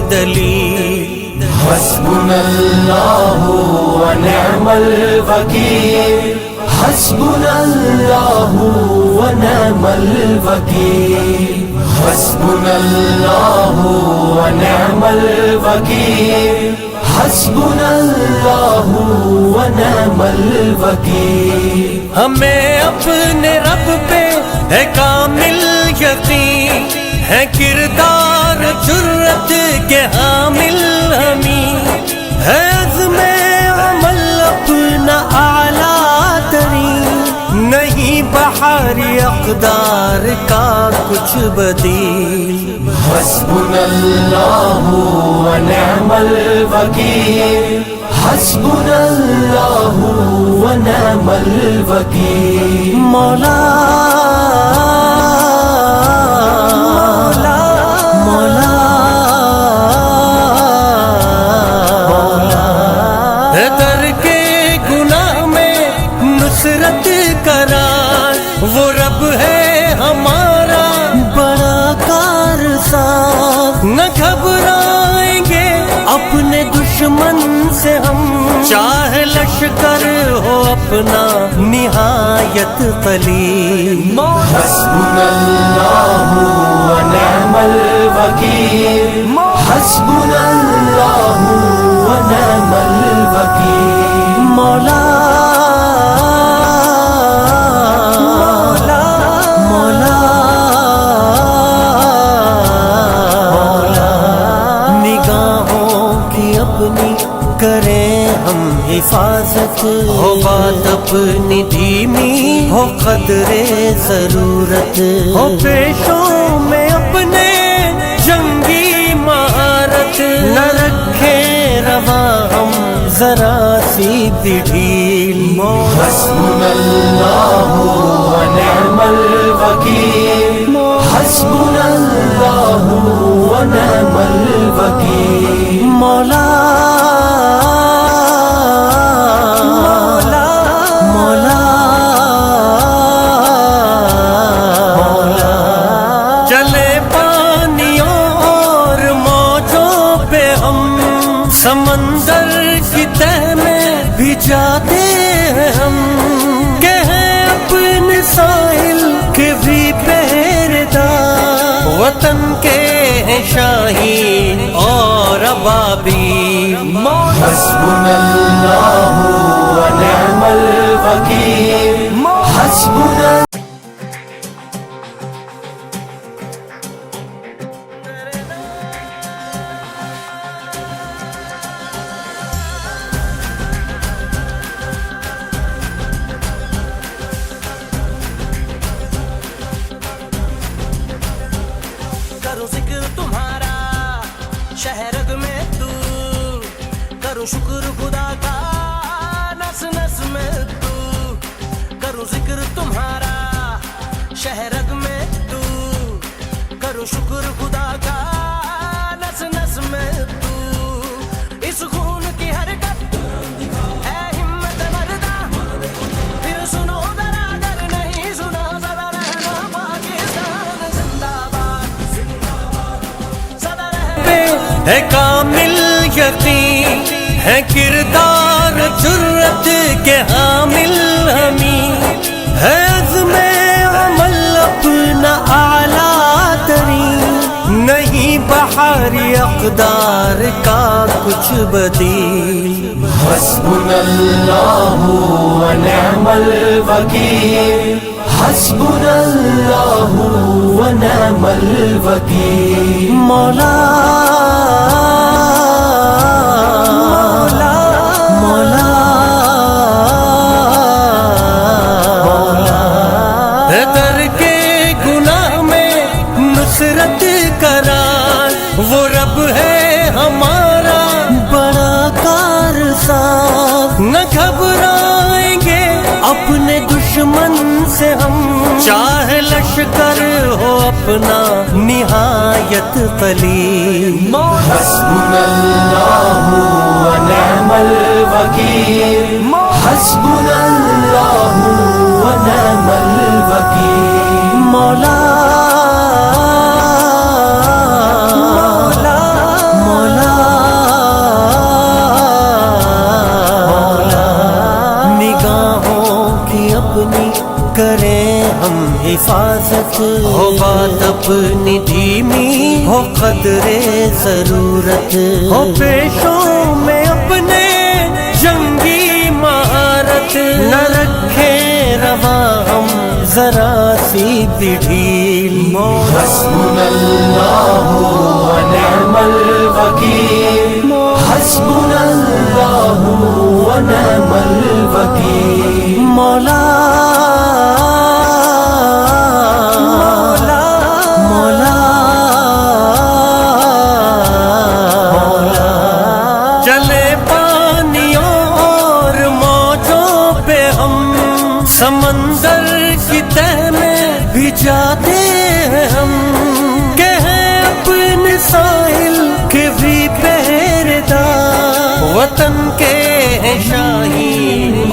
دلیل۔ حسبنا اللہ ونعم الوکیل، حسبنا اللہ ونعم الوکیل، حسبنا اللہ ونعم الوکیل، حسبنا اللہ ونعم الوکیل۔ ہمیں اپنے رب پہ ہے کامل یقین، ہے کردار جرت کے حامل ہمیں، ہے عزم عمل اپنا اعلیٰ ترین، نہیں بحر اقدار کا کچھ بدیل۔ حسبنا اللہ ونعم الوکیل، حسبنا اللہ ونعم الوکیل۔ مولا نصرت کرار، وہ رب ہے ہمارا بڑا کارساز، نہ گھبرائیں گے اپنے دشمن سے ہم، چاہے لشکر ہو اپنا نہایت قلیل۔ حسبنا اللہ ونعم الوکیل، حسبنا اللہ ونعم الوکیل۔ مولا کریں ہم حفاظت، ہو بات اپنی دھیمی، ہو قدر ضرورت، ہو پیشوں میں اپنے جنگی مہارت، نہ رکھیں رواں ہم ذرا سی بھی ڈھیل۔ حسبنا اللہ ونعم الوکیل، حسبنا اللہ ونعم الوکیل۔ مولا سمندر کی تہ میں بھی جاتے ہیں ہم، کہ ہیں اپنے ساحل کے بھی پہرےدار، وطن کے ہیں شاہین اور ابابیل۔ حسبنا اللہ ونعم الوکیل، حسبنا کروں ذکر تمہارا شہرگ میں تو، کروں شکر خدا کا نس نس میں تو، کروں ذکر تمہارا شہرگ میں تو، کروں شکر خدا کا نس نس میں تو، اس خون کی حرکت ہے ہمت مردہ، پھر سنو ذرا اگر نہیں سنا ذرا رہنا پاکستان زندہ ہے کامل یقین، ہے کردار جرت کے حامل ہمیں، ہے عزم عمل اپنا اعلیٰ ترین، نہیں بحر اقدار کا کچھ بدیل۔ حسبنا اللہ ونعم الوکیل، حسبنا اللہ ونعم الوکیل۔ مولا در کے گناہ میں نصرت کرار، وہ رب ہے ہمارا بڑا کارساز، نہ گھبرائیں گے اپنے دشمن سے ہم، چاہے لشکر ہو اپنا نہایت قلیل۔ حسبنا اللہ ونعم الوکیل، حسبنا اللہ ونعم الوکیل۔ مولا عادت ہو بات اپنی دھیمی ہو قدر ضرورت ہو پیشوں میں اپنے جنگی مہارت نہ رکھے روا ہم ذرا سی بھی ڈھیل حسبنا اللہ ونعم الوکیل حسبنا اللہ ونعم الوکیل مولا سمندر کی تہ میں بھی جاتے ہیں ہم کہ ہیں اپنے ساحل کے بھی پہرے دار وطن کے ہیں شاہین